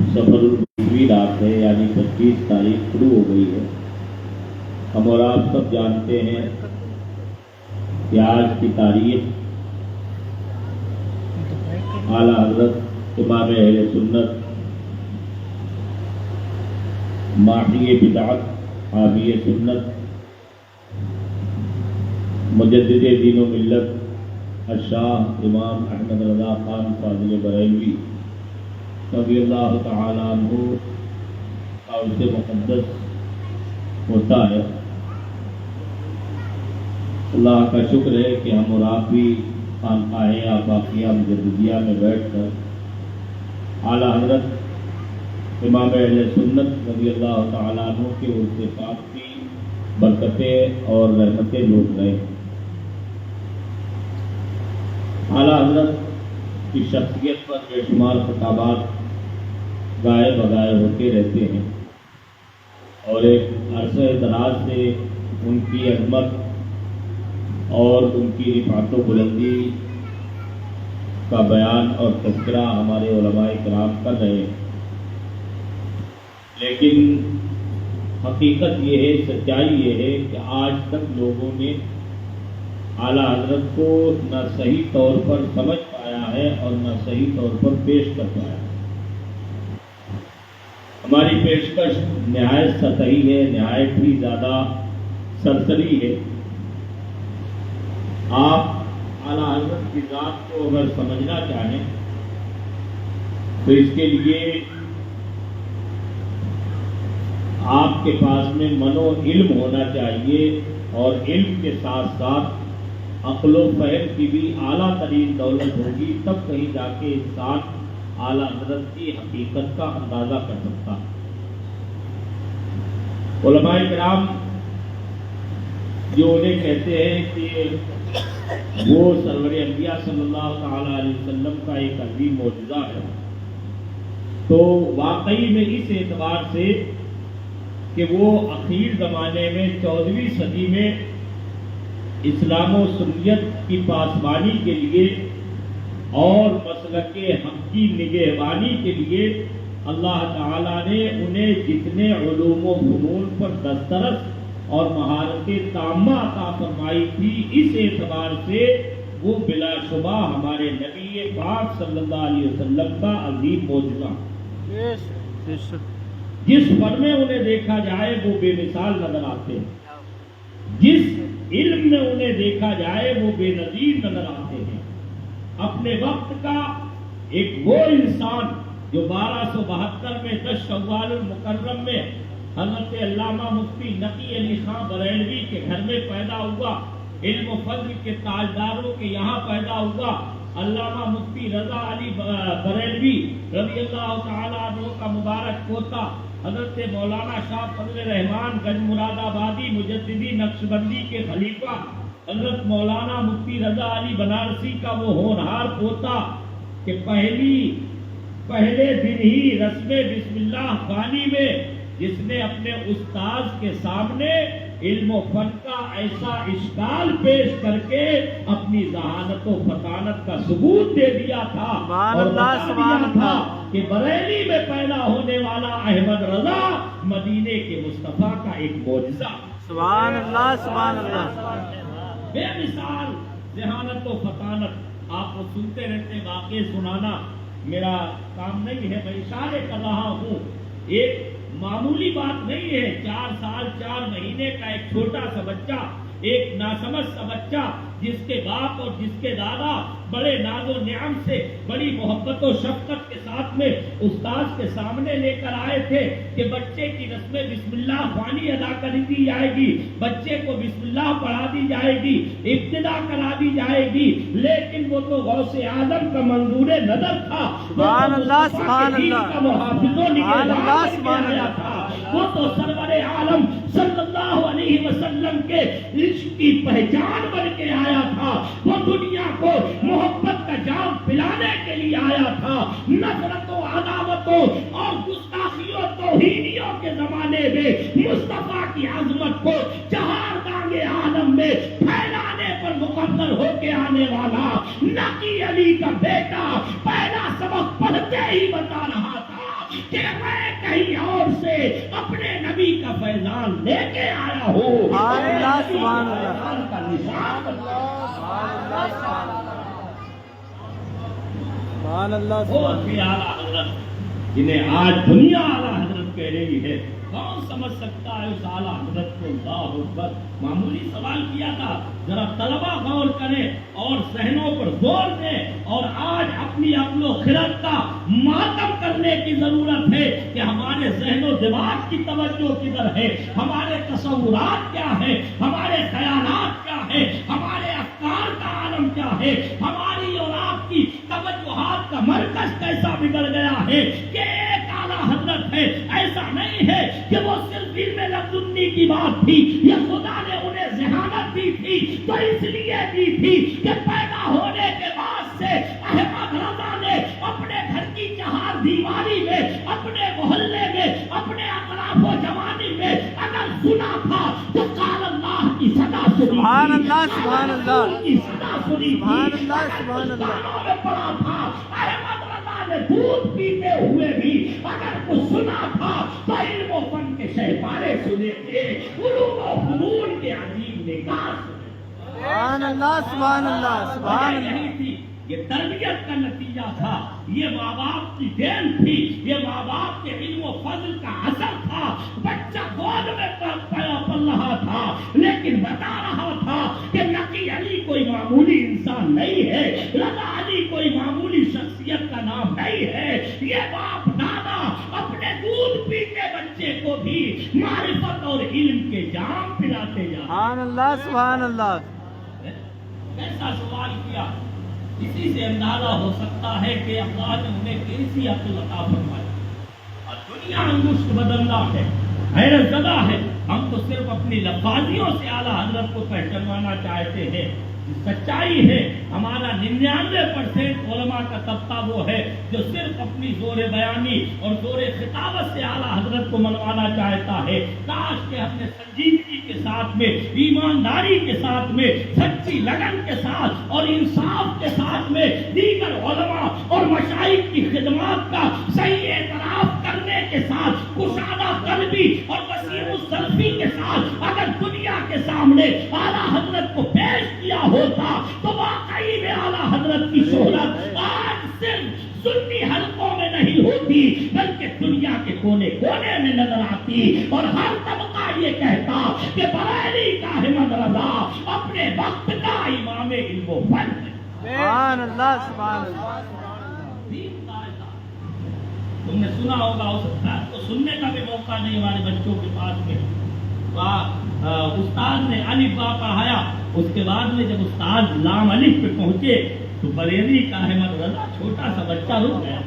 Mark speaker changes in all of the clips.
Speaker 1: सफर 20वीं रात है, यानी 25 तारीख शुरू हो गई है। हम और आप सब जानते हैं कि आज की तारीख आला हजरत इमाम अहले सुन्नत माहिए बिदअत हामिए सुन्नत मुजद्दिदे दीन व मिल्लत अशाह इमाम अहमद रज़ा खान फाज़िल बरेलवी रज़ी अल्लाह तआला अन्हु का उर्स मुक़द्दस होता है। अल्लाह का शुक्र है कि हम और आप भी खानकाहे आफाकिया मुजद्दिदिया में बैठकर आला हज़रत इमाम अहले सुन्नत रज़ी अल्लाह तआला अन्हु के उर्स पाक की बरकतें और रहमतें लूट रहे हैं। आला हज़रत की शख्सियत पर बेशुमार खिताबात गाए बगाए होते रहते हैं और एक अरसे दराज से उनकी अज़मत और उनकी रिफ़ात व बुलंदी का बयान और तज़किरा हमारे उलमाए किराम कर रहे हैं, लेकिन हकीकत ये है, सच्चाई ये है कि आज तक लोगों ने आला हज़रत को न सही तौर पर समझ पाया है और न सही तौर पर पेश कर पाया। हमारी पेशकश निहायत सतही है, निहायत ही ज़्यादा सरसरी है। आप आला हज़रत की ज़ात को अगर समझना चाहें तो इसके लिए आपके पास में मनो इल्म होना चाहिए और इल्म के साथ साथ अक्ल व फहम की भी आला तरीन दौलत होगी, तब कहीं जाके इंसान आला हज़रत की हकीकत का अंदाज़ा कर सकता है। उलमाए किराम जो उन्हें कहते हैं कि वो सरवर अंबिया सल्लल्लाहु तआला अलैहि वसल्लम का एक अज़ीम मौजज़ा है, तो वाकई में इस एतबार से कि वो अखीर ज़माने में 14वीं सदी में इस्लाम व सुन्नियत की पासबानी के लिए और मसलके हक़ की निगहबानी के लिए अल्लाह ताला ने उन्हें जितने उलूम व फ़नून पर दस्तरस और महारतें ताम्मा अता फरमाई थी, इस एतबार से वो बिलाशुबा हमारे नबी पाक सल्लल्लाहु अलैहि वसल्लम का अज़ीम मौजज़ा। जिस फन में उन्हें देखा जाए वो बेमिसाल नजर आते हैं, जिस इल्म में उन्हें देखा जाए वो बेनज़ीर नजर आते हैं। अपने वक्त का एक वो इंसान जो 1272 में 10 शव्वाल मुकर्रम में हज़रत अल्लामा मुफ्ती नकी अली खां बरेलवी के घर में पैदा हुआ, इल्म फज़्ल के ताजदारों के यहाँ पैदा हुआ। अल्लामा मुफ्ती रज़ा अली बरेलवी रज़ी अल्लाह तआला अन्हु का मुबारक पोता हज़रत मौलाना शाह फज़ल रहमान गंज मुरादाबादी मुजद्दिदी नक्शबंदी के खलीफा हज़रत मौलाना मुफ्ती रज़ा अली बनारसी का वो होनहार पोता कि पहले दिन ही रस्मे बिस्मिल्लाह बानी में जिसने अपने उस्ताद के सामने इल्म फन का ऐसा इश्काल पेश करके अपनी जहानत व फतानत का सबूत दे दिया था और बता दिया था कि बरेली में पैदा होने वाला अहमद रजा मदीने के मुस्तफा का एक मौजज़ा।
Speaker 2: सुभान अल्लाह, सुभान अल्लाह।
Speaker 1: बेमिसाल जहानत व फतानत आपको सुनते रहते, वाक़े सुनाना मेरा काम नहीं है, मैं इशारे कर रहा हूँ। एक मामूली बात नहीं है, 4 साल 4 महीने का एक छोटा सा बच्चा, एक नासमझ सा बच्चा जिसके बाप और जिसके दादा बड़े नाज़ो नियाम से बड़ी मोहब्बत और शफ़क़त के साथ में उस्ताद के सामने लेकर आए थे कि बच्चे की रस्म बिस्मिल्लाह वानी अदा कर दी जाएगी, बच्चे को बिस्मिल्लाह पढ़ा दी जाएगी, इब्तिदा करा दी जाएगी, लेकिन वो तो गौसे आदम का मंजूर नजर था,
Speaker 2: सुभान अल्लाह, सुभान अल्लाह,
Speaker 1: का मुहाफ़िज़ो निगहबान आया था, वो तो सरवरे आलम सल्लल्लाहु अलैहि वसल्लम के इश्क की पहचान बन के आया था। वो दुनिया को मोहब्बत का जाम पिलाने के लिए आया था। नफरतों, अदावतों और गुस्ताखियों, तौहीनियों के जमाने में मुस्तफा की अजमत को चहारदांगे आलम में फैलाने पर मुकद्दर होके आने वाला नकी अली का बेटा पहला सबक पढ़ते ही बता रहा था کہ میں کہیں اور سے اپنے نبی کا فیضان لے کے آیا ہوں.
Speaker 2: سبحان اللہ سبحان اللہ
Speaker 1: فیضان کا نظام
Speaker 2: سبحان اللہ
Speaker 1: بہت ہی اعلیٰ حضرت جنہیں آج دنیا اعلیٰ حضرت کہہ رہی ہے. کون سمجھ سکتا ہے اس اعلیٰ حضرت کو؟ اللہ اکبر. معمولی سوال کیا تھا، ذرا طلبہ غور کریں اور ذہنوں پر زور دیں. اور آج اپنی عقل و خرد کا ماتم کرنے کی ضرورت ہے کہ ہمارے ذہن و دماغ کی توجہ کدھر ہے، ہمارے تصورات کیا ہے، ہمارے خیالات کیا ہے، ہمارے افکار کا عالم کیا ہے، ہماری اور آپ کی توجہات کا مرکز کیسا بگڑ گیا ہے کہ ایک اعلیٰ حضرت ہے. ایسا نہیں ہے کہ وہ صرف علم لدنی کی بات تھی، یا خدا نے انہیں ذہانت دی تھی تو اس لیے دی تھی کہ پیدا ہونے کے بعد سے احمد رضا نے اپنے گھر کی چہار دیواری میں، اپنے محلے میں، اپنے اطراف و جوانی میں اگر سنا تھا تو قال اللہ کی صدا سنی،
Speaker 2: سبحان اللہ سبحان اللہ
Speaker 1: کی صدا سنی،
Speaker 2: سبحان اللہ سبحان اللہ.
Speaker 1: کانوں میں پڑا تھا. احمد رضا نے دودھ پیتے ہوئے بھی اگر کچھ سنا تھا تو علم و فن کے شہپارے سنے تھے، علوم و فنون کے عجیب نگاہ سنے.
Speaker 2: سبحان اللہ سبحان اللہ سبحان اللہ.
Speaker 1: یہی تھی، یہ تربیت کا نتیجہ تھا، یہ ماں باپ کی دین تھی، یہ ماں باپ کے علم و فضل کا اثر تھا. بچہ گود میں پل رہا تھا لیکن بتا رہا تھا کہ نقی علی کوئی معمولی انسان نہیں ہے، رضا علی کوئی معمولی شخصیت کا نام نہیں ہے. یہ باپ دادا اپنے دودھ پیتے بچے کو بھی معرفت اور علم کے جام پلاتے جا رہے ہیں.
Speaker 2: سبحان اللہ سبحان اللہ.
Speaker 1: کیسا سوال کیا؟ اسی سے اندازہ ہو سکتا ہے کہ اللہ نے انہیں کیسی عقل عطا فرمائی. اور دنیا انگشت بدلنا ہے، حیرت زدہ ہے. ہم تو صرف اپنی لفاظیوں سے اعلیٰ حضرت کو پہچانوانا چاہتے ہیں. سچائی ہے ہمارا 99% علماء کا طبقہ وہ ہے جو صرف اپنی زور بیانی اور زور خطابت سے اعلیٰ حضرت کو منوانا چاہتا ہے. کاش کہ ہم نے سنجیدگی کے ساتھ میں، ایمانداری کے ساتھ میں، سچی لگن کے ساتھ اور انصاف کے ساتھ میں دیگر علماء اور مشائخ کی خدمات کا صحیح اعتراف کرنے کے ساتھ، کشادہ قلبی اور وسیع السلفی کے ساتھ اگر دنیا کے سامنے اعلیٰ حضرت کو پیش کیا ہوتا تو واقعی میں اعلیٰ حضرت کی شہرت آج صرف سنی حلقوں میں نہیں ہوتی بلکہ دنیا کے کونے کونے میں نظر آتی. اور ہر طبقہ یہ کہتا کہ بریلی کا احمد رضا اپنے وقت کا امام علم و فن ہے.
Speaker 2: سبحان اللہ سبحان اللہ.
Speaker 1: تم نے سنا ہوگا، ہو سکتا ہے تو سننے کا بھی موقع نہیں ہمارے بچوں کے پاس میں. استاد نے الف با پڑھایا، اس کے بعد میں جب استاد لام الف پہ پہنچے تو بریلی کا احمد رضا چھوٹا سا بچہ رک گیا.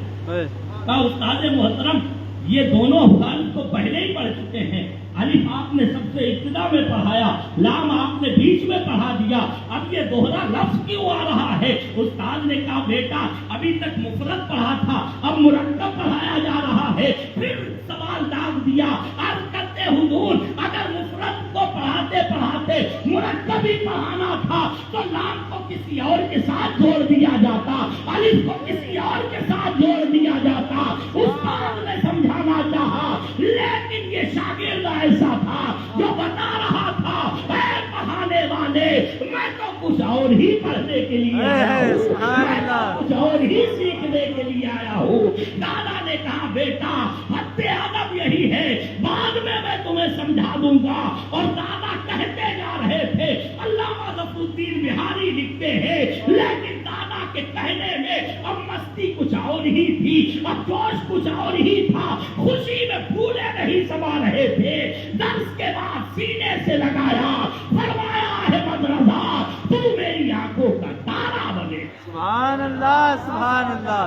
Speaker 1: کہا استاد محترم یہ دونوں حروف تو پہلے ہی پڑھ چکے ہیں، الف آپ نے سب سے ابتدا میں پڑھایا، لام آپ نے بیچ میں پڑھا دیا، اب یہ دوہرا لفظ کیوں آ رہا ہے؟ استاد نے کہا بیٹا ابھی تک مفرد پڑھا تھا، اب مرکب پڑھایا جا رہا ہے. پھر سوال داغ دیا، عرض کرتے حضور اگر مفرد کو پڑھاتے پڑھاتے مرکب ہی پڑھانا تھا تو لام کو کسی اور کے ساتھ جوڑ دیا جاتا، الف کو کسی اور کے ساتھ جوڑ دیا جاتا. استاد نے سمجھانا چاہا لیکن یہ شاگرد ایسا تھا جو بتا رہا تھا اے پڑھانے والے میں تو کچھ اور ہی پڑھنے کے لیے آیا ہوں، میں تو کچھ اور ہی سیکھنے کے لیے آیا ہوں. دادا نے کہا بیٹا حد ادب یہی ہے، بعد میں تمہیں سمجھا دوں گا. اور دادا کہتے جا رہے تھے، علامہ ظفر الدین بہاری لکھتے ہیں لیکن دادا کے کہنے میں اب مستی کچھ اور ہی تھی، اب جوش کچھ اور ہی تھا، خوشی میں پھولے نہیں سما رہے تھے. درس کے بعد سینے سے لگایا، فرمایا احمد رضا تو میری آنکھوں کا تارا بنے.
Speaker 2: سبحان اللہ سبحان اللہ.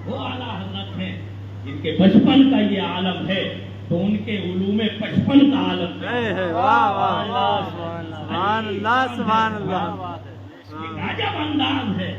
Speaker 1: وہ اعلیٰ حضرت ہیں جن کے بچپن کا یہ عالم ہے تو ان کے علوم بچپن کا عالم ہے.
Speaker 2: واہ واہ سبحان اللہ سبحان اللہ.
Speaker 1: عجب انداز ہے.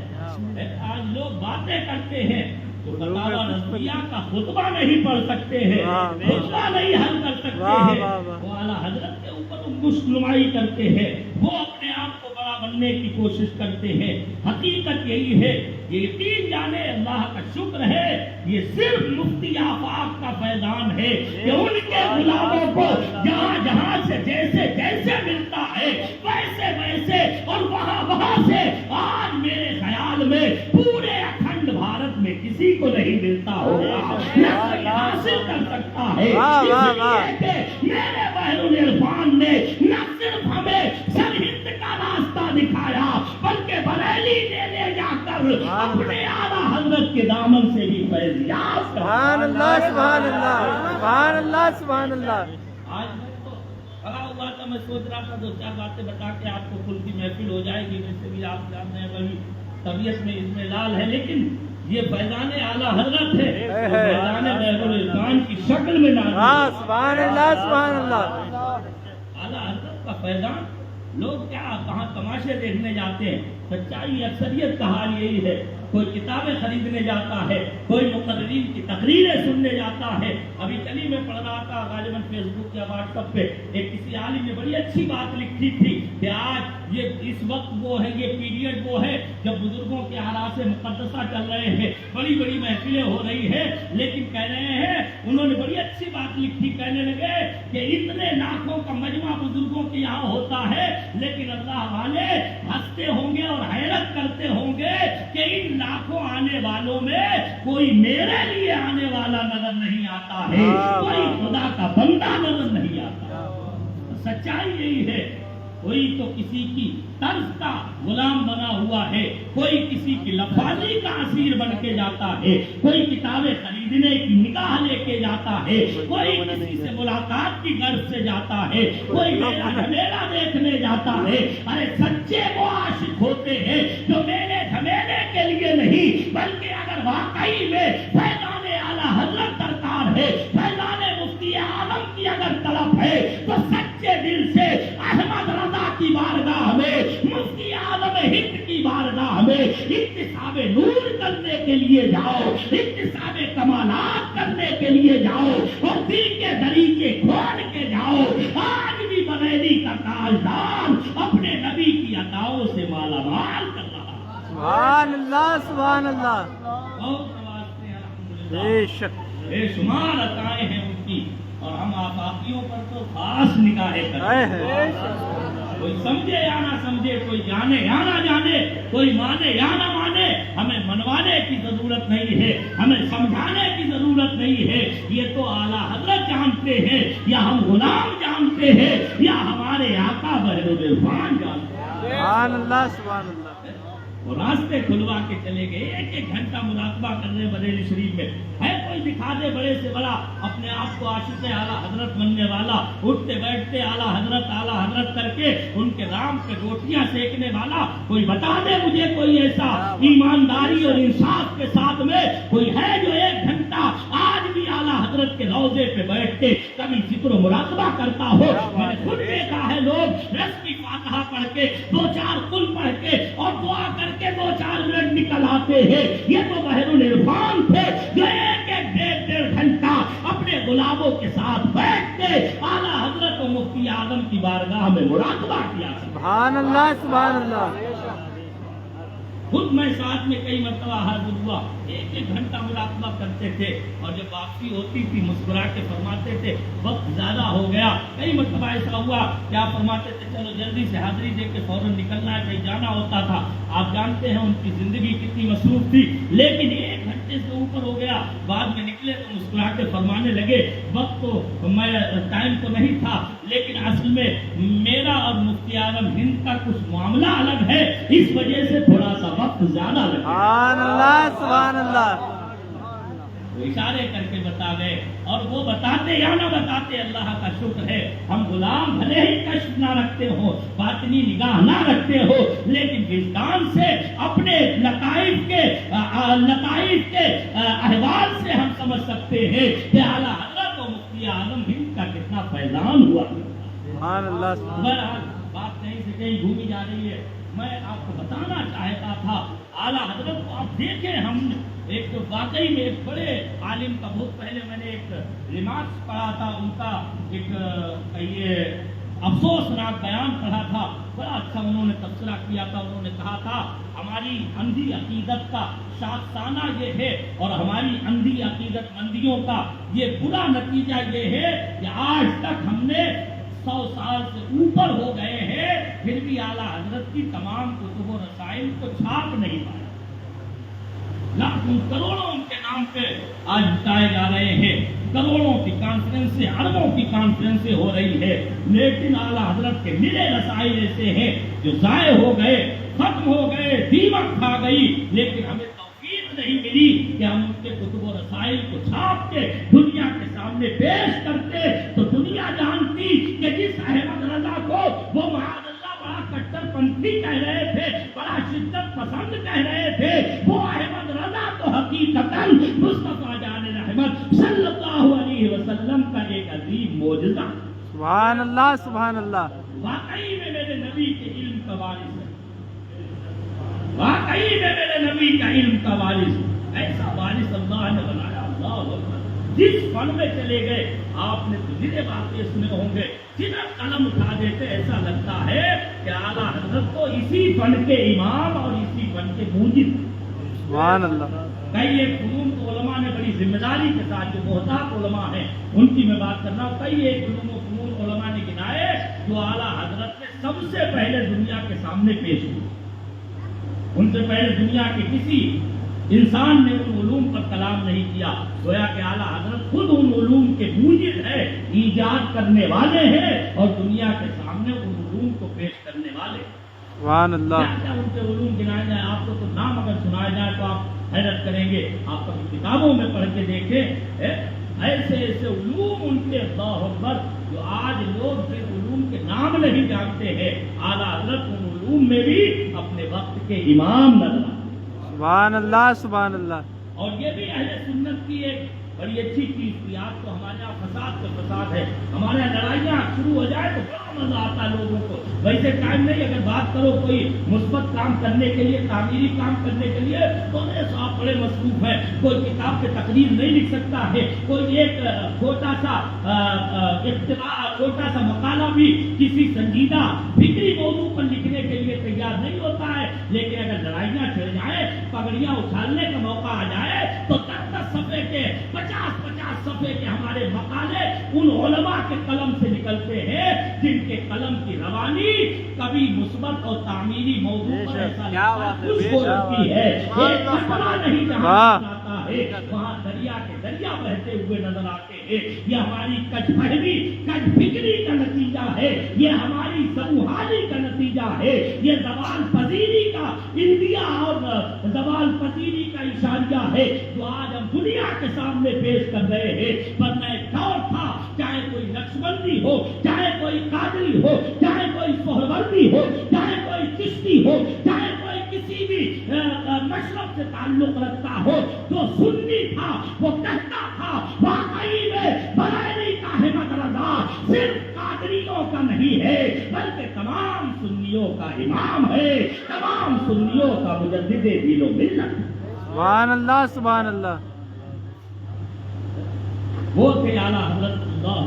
Speaker 1: آج لوگ باتیں کرتے ہیں تو فتاوی رضویہ کا خطبہ نہیں پڑھ سکتے ہیں، خطبہ نہیں حل کر سکتے ہیں. وہ اعلیٰ حضرت کے اوپر انگشت نمائی کرتے ہیں، وہ اپنے آپ کو بڑا बनने की कोशिश करते हैं। हकीकत यही है, ये यकीन जाने अल्लाह का शुक्र है, ये सिर्फ मुफ्ती आफाक का फैजान है कि उनके गुलामों को जहाँ जहाँ से जैसे जैसे मिलता है वैसे वैसे और वहाँ से आज मेरे ख्याल में पूरे अखंड भारत में किसी को नहीं मिलता होगा, न कोई हासिल कर सकता है। इसलिए कि मेरे बहरुल इरफान ने न सिर्फ हमें सरहिंद का रास्ता दिखाया बल्कि बरेली ले जाकर अपने आला हजरत के दामन से भी फैज़याब
Speaker 2: सुभान अल्लाह सुभान अल्लाह सुभान अल्लाह सुभान अल्लाह।
Speaker 1: आज मैं तो खड़ा हुआ था, मैं सोच रहा था दो चार बातें बता के आपको खुल की महफिल हो जाएगी, वैसे भी आप जानते हैं वही तबीयत में इसमें लाल है, लेकिन ये फैजान आला हजरत है, फैजान बहरुल इरफान की शक्ल में ना।
Speaker 2: सुभान अल्लाह सुभान अल्लाह।
Speaker 1: आला हजरत का फैजान लोग क्या कहाँ तमाशे देखने जाते हैं, सच्चाई अक्सरियत का हाल यही है। कोई किताबें खरीदने जाता है, कोई मुकर्रिरीन की तकरीरें सुनने जाता है। अभी कल ही मैं पढ़ रहा था गालिबन फेसबुक या व्हाट्सएप पे, एक किसी आलिम ने बड़ी अच्छी बात लिखी थी कि आज ये इस वक्त वो है, ये पीरियड वो है जब बुजुर्गों के आरासे मुकद्दसा चल रहे हैं, बड़ी बड़ी महफिलें हो रही है, लेकिन कह रहे हैं, उन्होंने बड़ी अच्छी बात लिखी, कहने लगे कि इतने लाखों का मजमा बुजुर्गों के यहाँ होता है, लेकिन अल्लाह वाले हंसते होंगे और हैरत करते होंगे कि इन लाखों आने वालों में कोई मेरे लिए आने वाला नजर नहीं आता है, कोई खुदा का बंदा नजर नहीं आता। सच्चाई यही है, कोई तो किसी की तर्ज का गुलाम बना हुआ है, कोई किसी की लफाजी का असीर बन के जाता है, कोई किताबें खरीदने की निगाह लेके जाता है, कोई किसी से मुलाकात की गर्ज से जाता है, कोई मेरा झमेला देखने जाता है। अरे सच्चे वो आशिक होते हैं जो मेरे झमेले के लिए नहीं, बल्कि अगर वाकई में फैजाने आला हजरत दरकार है, फैजाने मुफ्ती आलम की अगर तलब है, तो सच्चे दिल से अहमद रजा की बारगाह में, मुफ्ती आलम हिंद की बारगाह में इत्तिसाबे नूर करने के लिए जाओ, इत्तिसाबे कमालात करने के लिए जाओ और दिल के दरीचे खोल के जाओ। आज भी बरेली का ताजदार अपने नबी की अताओं से मालामाल कर रहा है।
Speaker 2: सुभान अल्लाह सुभान अल्लाह।
Speaker 1: बहुत नवाजते हैं अल्हम्दुलिल्लाह,
Speaker 2: बेशक
Speaker 1: बेशुमार अताएं हैं उनकी, और हम आपाकियों पर तो खास निगाहें करते। कोई समझे या ना समझे, कोई जाने या ना जाने, कोई माने या ना माने, हमें मनवाने की जरूरत नहीं है, हमें समझाने की जरूरत नहीं है। ये तो आला हजरत जानते हैं, या हम गुलाम जानते हैं, या हमारे आका बहरुल इरफान जानते हैं।
Speaker 2: सुभान अल्लाह सुभान अल्लाह।
Speaker 1: वो रास्ते खुलवा के चले गए, एक एक घंटा मुराकबा कर रहे बरेली शरीफ में। है कोई दिखा दे बड़े से बड़ा अपने आप को आशिक़ आला हजरत बनने वाला, उठते बैठते आला हजरत करके उनके राम पे रोटियां सेकने वाला, कोई बता दे मुझे कोई ऐसा ईमानदारी और इंसाफ के साथ में कोई है जो एक घंटा आज भी आला हजरत के रौजे पे बैठ के कभी जिक्र मुराकबा करता हो। मैंने खुद देखा है लोग रस की फातिहा पढ़ के, दो चार कुल पढ़ के और दुआ करके 2-4 मिनट निकल आते हैं। ये तो बहरुल इरफान थे जो एक डेढ़ घंटा अपने गुलामों के साथ बैठ के आला हजरत और मुफ्ती आजम की बारगाह में मुराकबा किया।
Speaker 2: सुभान अल्लाह सुभान अल्लाह।
Speaker 1: खुद मैं साथ में कई मरतबा हाजिर हुआ, एक घंटा मुराकबा करते थे, और जब वापसी होती थी मुस्कुरा के फरमाते थे वक्त ज्यादा हो गया। कई मरतबा ऐसा हुआ क्या फरमाते थे चलो जल्दी से हाजिरी दे के फौरन निकलना है, कहीं जाना होता था। आप जानते हैं उनकी जिंदगी कितनी मसरूफ थी, लेकिन 1 घंटे से ऊपर हो गया, बाद में निकले तो मुस्कुरा के फरमाने लगे वक्त तो मैं टाइम तो नहीं था, लेकिन असल में मेरा और मुफ्ती आजम हिंद का कुछ मामला अलग है, इस वजह से थोड़ा सा वक्त ज्यादा लगा।
Speaker 2: सुभान अल्लाह सुभान अल्लाह।
Speaker 1: वो इशारे करके बता गए, और वो बताते या ना बताते अल्लाह का शुक्र है। हम गुलाम भले ही कष्ट ना रखते हो, बातनी निगाह ना रखते हो, लेकिन विजदान से अपने लताइफ के अहवाल से हम समझ सकते हैं कि आला हजरत और मुफ्ती आजम हिंद का कितना फैजान हुआ।
Speaker 2: सुभान अल्लाह।
Speaker 1: बहरहाल बात कहीं से कहीं घूमी जा रही है। मैं आपको बताना चाहता था आला हजरत को आप देखें, हम एक वाकई में एक बड़े आलिम का बहुत पहले मैंने एक रिमार्क्स पढ़ा था उनका, एक ये अफसोसनाक बयान पढ़ा था, बड़ा अच्छा उन्होंने तबसरा किया था। उन्होंने कहा था हमारी अंधी अकीदत का शाखसाना ये है और हमारी अंधी अकीदत मंदियों का ये बुरा नतीजा ये है कि आज तक हमने 100 साल से ऊपर हो गए हैं, फिर भी आला हजरत की तमाम कुतुब और रसाइल को छाप नहीं पाए। लाखों करोड़ों उनके नाम पे आज बताए जा रहे हैं, करोड़ों की कॉन्फ्रेंसें, अरबों की कॉन्फ्रेंसें हो रही है, लेकिन आला हजरत के मिले रसाइल ऐसे हैं जो जाए हो गए, खत्म हो गए, दीमक खा गई, लेकिन हमें तौफीक नहीं मिली कि हम उनके कुतुब और रसाइल को छाप के दुनिया के सामने पेश करते, तो दुनिया जानती कि जिस अहमद रजा को वो महादल्ला बड़ा कट्टरपंथी कह रहे थे, बड़ा शिद्दत पसंद कह रहे थे, वो अहमद रजा तो हकीकतन मुस्तफा जान रहमत सल्लल्लाहु अलैहि वसल्लम का एक अजीम मोजज़ा।
Speaker 2: सुभान अल्लाह, सुभान अल्लाह।
Speaker 1: वाकई में मेरे नबी के इल्म का वारिस है, वाकई में मेरे नबी का इल्म का वारिस, ऐसा वारिस अल्लाह ने बनाया। अल्लाह अकबर। जिस फन में चले गए, आपने तो जितने बातें सुने होंगे, जिधर कलम उठा देते ऐसा लगता है कि आला हजरत तो इसी फन के इमाम और इसी फन के मूजिब।
Speaker 2: सुभान अल्लाह।
Speaker 1: कई एक फनून तो उलमा ने बड़ी जिम्मेदारी के साथ, जो मोहतात उलमा हैं उनकी मैं बात कर रहा हूँ, कई एक फनून उलमा ने गिनाए जो आला हजरत ने सबसे पहले दुनिया के सामने पेश किए। उनसे पहले दुनिया के किसी इंसान ने उन उलूम पर कलाम नहीं किया, गोया कि आला हजरत खुद उन उलूम के मूजिद है, ईजाद करने वाले हैं और दुनिया के सामने उन उलूम को पेश करने वाले।
Speaker 2: सुभान अल्लाह।
Speaker 1: क्या क्या उनके उलूम गिनाए जाए, आपको तो नाम अगर सुनाए जाए तो आप हैरत करेंगे। आप कभी किताबों में पढ़ के देखें, ऐसे ऐसे उलूम उनके, अल्लाह अकबर, जो आज लोग जिन उलूम के नाम नहीं जानते हैं, आला हजरत उन उलूम में भी अपने वक्त के इमाम नजर आते।
Speaker 2: सुभान अल्लाह, सुभान अल्लाह।
Speaker 1: और ये भी अहले सुन्नत की एक बड़ी अच्छी चीज थी। आज तो हमारे यहाँ फसाद पे फसाद है, हमारे यहाँ लड़ाइयाँ शुरू हो जाए तो बड़ा मजा आता है लोगों को। वैसे टाइम नहीं, अगर बात करो कोई मुस्बत काम करने के लिए, तामीरी काम करने के लिए, तो साहब बड़े मसरूफ है, कोई किताब पे तकरीर नहीं लिख सकता है, कोई एक छोटा सा मकाला भी किसी संजीदा फिक्री मौजू पर लिखने के लिए तैयार नहीं होता है। लेकिन अगर लड़ाइयाँ छिड़ जाए, पगड़ियाँ उछालने का मौका आ जाए, तो 10-10 सफ़े के 50-50 सफ़े के हमारे मकाले उन उलमा के कलम से निकलते हैं जिनके कलम की रवानी कभी मुस्बत और तामीरी मौजू पर ऐसा लगती है, एक कपड़ा नहीं जहाँ है वहाँ दरिया के दरिया बहते हुए नजर आते हैं। ये हमारी कजफहमी, कजफिक्री का नतीजा है, ये हमारी समूहानी का नतीजा है, ये जवाल पजीरी का इंडिया और जवाल पजीरी का इशारिया है जो आज हम दुनिया के सामने पेश कर रहे हैं। वरना एक दौर था, चाहे कोई नक्शबंदी हो, चाहे कोई कादरी हो, चाहे कोई सोहरवर्दी हो, चाहे कोई चिश्ती हो, चाहे कोई किसी भी मशरब से ताल्लुक रखता हो, जो सुन्नी था वो कहता था वाकई में बरेली का अहमद रजा सिर्फ कादरियों का नहीं है, बल्कि तमाम सुन्नियों का इमाम है, तमाम सुन्नियों का मुजद्दिदे दीन व मिल्लत।
Speaker 2: सुभान अल्लाह, सुभान अल्लाह।
Speaker 1: वो थे आला हजरत अल्लाह।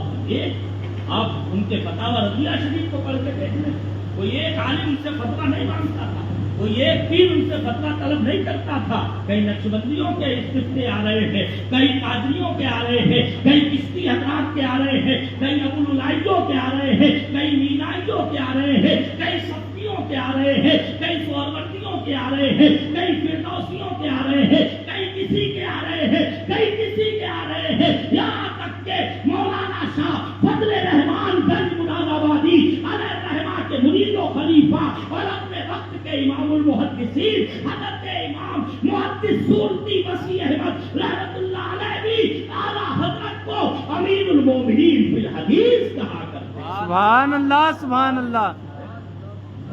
Speaker 1: आप उनके फतावा रज़िया शरीफ को पढ़ के देख लें, कोई एक आलिम उनसे फतवा नहीं मांगता था, कोई एक पीर उनसे फतवा तलब नहीं करता था। कई नक्शबंदियों के इस्तिफ्ते आ रहे हैं, कई कादरियों के आ रहे हैं, कई किश्ती हजरात के आ रहे हैं, कई अबुलुलाइयों के आ रहे हैं, कई मीनाइयों के आ रहे हैं, कई सफ़ियों के आ रहे हैं, कई सोहरवर्दियों के आ रहे हैं, कई फिरदौसियों के आ रहे हैं, कई किसी के आ रहे हैं, कई किसी के आ रहे हैं, यहाँ तक के मौलाना शाह फजले रहमान गंज मुरादाबादी अलैहि रहमा के मुरीद व खलीफा और अपने वक्त के इमामुल मुहद्दिसीन हज़रत इमाम मुहद्दिस सूरती मसीह अहमद रहमतुल्लाह अलैह भी आला हज़रत को अमीरुल मोमिनीन फिल हदीस कहा करते हैं।
Speaker 2: सुभान अल्लाह, सुभान अल्लाह।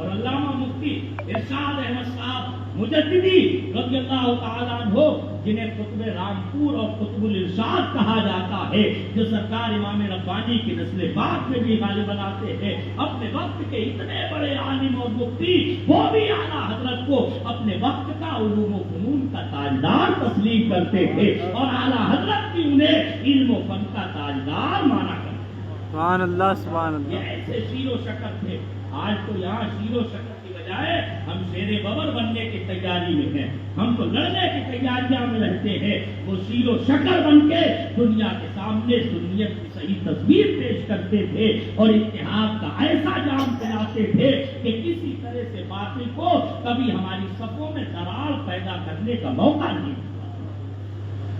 Speaker 1: और अल्लामा मुफ्ती इरशाद अहमद साहब मुजद्दिदी रज़ियल्लाहु ताला अन्हु, जिन्हें कुतुब रामपुर और कुतुबुल इरशाद कहा जाता है, जो सरकार इमाम रब्बानी की नस्ल पाक में भी गालिबन आते हैं, अपने वक्त के इतने बड़े आलिम और मुफ्ती, वो भी आला हजरत को अपने वक्त का उलूम व फनून का ताजदार तस्लीम करते थे और आला हजरत भी उन्हें इल्म व फन का ताजदार माना करते।
Speaker 2: سبحان اللہ سبحان
Speaker 1: یہ
Speaker 2: اللہ.
Speaker 1: ایسے شیر و شکر تھے. آج تو یہاں شیر و شکر کی بجائے ہم شیر ببر بننے کی تیاری میں ہیں. ہم تو لڑنے کی تیاریاں میں رہتے ہیں. وہ شیر و شکر بن کے دنیا کے سامنے سنیت کی صحیح تصویر پیش کرتے تھے اور اتحاد کا ایسا جام پھیلاتے تھے کہ کسی طرح سے باطل کو کبھی ہماری صفوں میں دراڑ پیدا کرنے کا موقع نہیں ملا.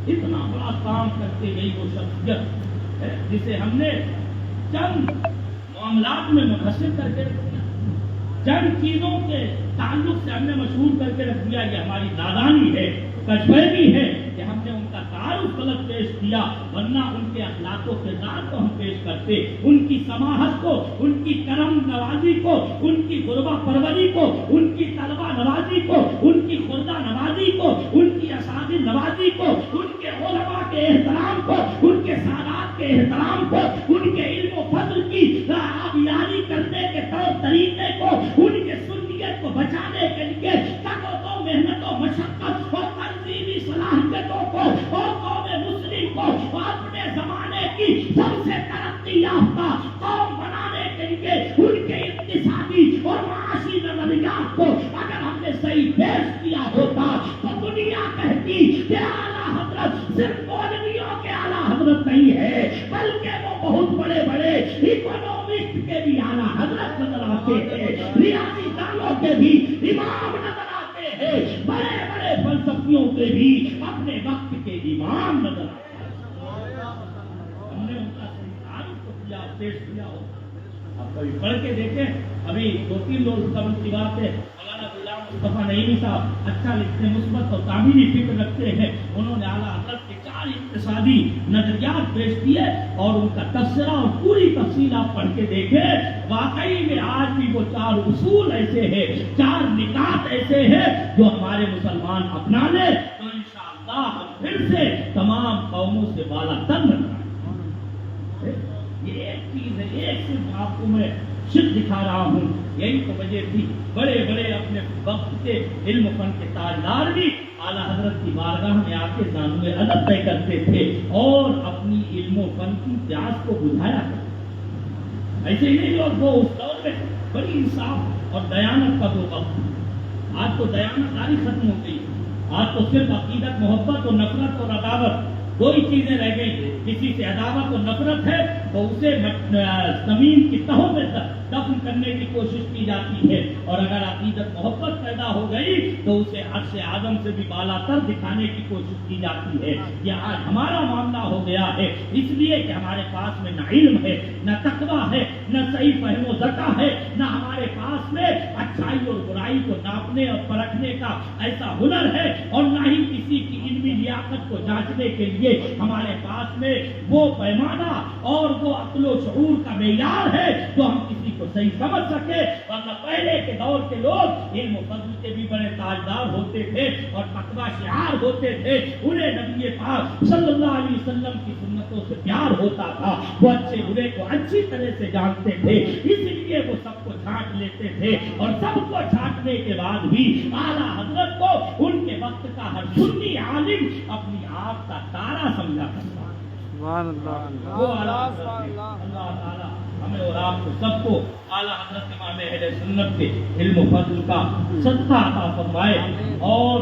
Speaker 1: اتنا بڑا کام کرتے گئی وہ شخصیت ہے جسے ہم نے چند معاملات میں منحصر کر کے رکھ دیا, چند چیزوں کے تعلق سے ہم نے مشہور کر کے رکھ دیا. یہ ہماری نادانی ہے, کشفیبی ہے کہ ہم نے ان کا تعارف غلط پیش کیا, ورنہ ان کے اخلاق و کردار کو ہم پیش کرتے, ان کی سماحت کو, ان کی کرم نوازی کو, ان کی غربہ پروری کو, ان کی طلبہ نوازی کو, ان کی خردہ نوازی کو, ان کی اساتذہ نوازی کو, ان کے علماء کے احترام کو, ان کے سادات کے احترام کو, ان کے علم و فضل کی آبیاری کرنے کے طور طریقے کو, ان کے سنیت کو بچانے کے لیے طاقت و محنت و مشقت اور تنظیمی صلاحیتوں کو اور قوم مسلم کو اپنے زمانے کی سب سے ترقی یافتہ قوم بنانے کے لیے ان کے اقتصادی اور معاشی نظریات کو اگر ہم نے صحیح پیش کیا ہوتا تو دنیا کہتی کہ اعلیٰ حضرت صرف مولویوں کے اعلیٰ حضرت نہیں ہے بلکہ وہ بہت بڑے بڑے اکنومسٹ کے بھی اعلیٰ حضرت نظر آتے ہیں, ریاضی دانوں کے بھی امام نظر آتے ہیں, بڑے بڑے فلسفیوں کے بھی اپنے وقت کے امام نظر آتے ہیں. ہم نے ان کا تعارف کو کیا, پیش کیا ہو. آپ کبھی پڑھ کے دیکھیں, ابھی 2-3 روز قبل کی بات ہے, مولانا غلام مصطفیٰ نعیمی صاحب اچھا لکھتے, مثبت اور تعمیری فکر رکھتے ہیں. انہوں نے اعلیٰ حضرت کے 4 اقتصادی نظریات پیش کیے اور ان کا تبصرہ اور پوری تفصیل آپ پڑھ کے دیکھیں. واقعی میں آج بھی وہ 4 اصول ایسے ہیں, 4 نکات ایسے ہیں جو ہمارے مسلمان اپنا لیں تو انشاءاللہ ہم پھر سے تمام قوموں سے بالا تر بن جائیں. یہ ایک چیز ہے, ایک صرف آپ کو میں شک دکھا رہا ہوں. یہی تو وجہ تھی بڑے بڑے اپنے وقت کے علم فن کے تاجدار بھی اعلیٰ حضرت کی بارگاہ میں آ کے دانوے ادب طے کرتے تھے اور اپنی علم و فن کی پیاس کو بجھایا کرتے. ایسے ہی نہیں, اور وہ اس دور میں بڑی انصاف اور دیانت کا وہ وقت. آج تو دیانت داری ختم ہو گئی. آج تو صرف عقیدت, محبت اور نفرت اور عداوت 2 ہی چیزیں رہ گئی. کسی سے عداوت اور نفرت ہے تو اسے زمین کی تہوں میں دفن کرنے کی کوشش کی جاتی ہے, اور اگر عقیدت محبت پیدا ہو گئی تو اسے عرش اعظم سے بھی بالا تر دکھانے کی کوشش کی جاتی ہے. یہ آج ہمارا معاملہ ہو گیا ہے, اس لیے کہ ہمارے پاس میں نہ علم ہے, نہ تقویٰ ہے, نہ صحیح فہم و ذکا ہے, نہ ہمارے پاس میں اچھائی اور برائی کو ناپنے اور پرکھنے کا ایسا ہنر ہے, اور نہ ہی کسی کی علمی لیاقت کو جانچنے کے لیے ہمارے پاس میں وہ پیمانہ اور وہ عقل و شعور کا معیار ہے جو ہم کسی کو صحیح سمجھ سکے. ورنہ پہلے کے دور کے لوگ علم و فضل کے بھی بڑے تاجدار ہوتے تھے اور تقویٰ شعار ہوتے تھے. انہیں نبی پاک صلی اللہ علیہ وسلم کی سنتوں سے پیار ہوتا تھا. وہ اچھے برے کو اچھی طرح سے جانتے تھے, اس لیے وہ سب کو چھانٹ لیتے تھے, اور سب کو چھانٹنے کے بعد بھی اعلیٰ حضرت کو ان کے وقت کا ہر سنی عالم اپنی آپ کا تارا سمجھا کرتا.
Speaker 2: سبحان اللہ.
Speaker 1: وہ اللہ تعالیٰ ہمیں اور آپ کو سب کو اعلیٰ حضرت امام اہل سنت کے علم و فضل کا صدقہ عطا فرمائے. اور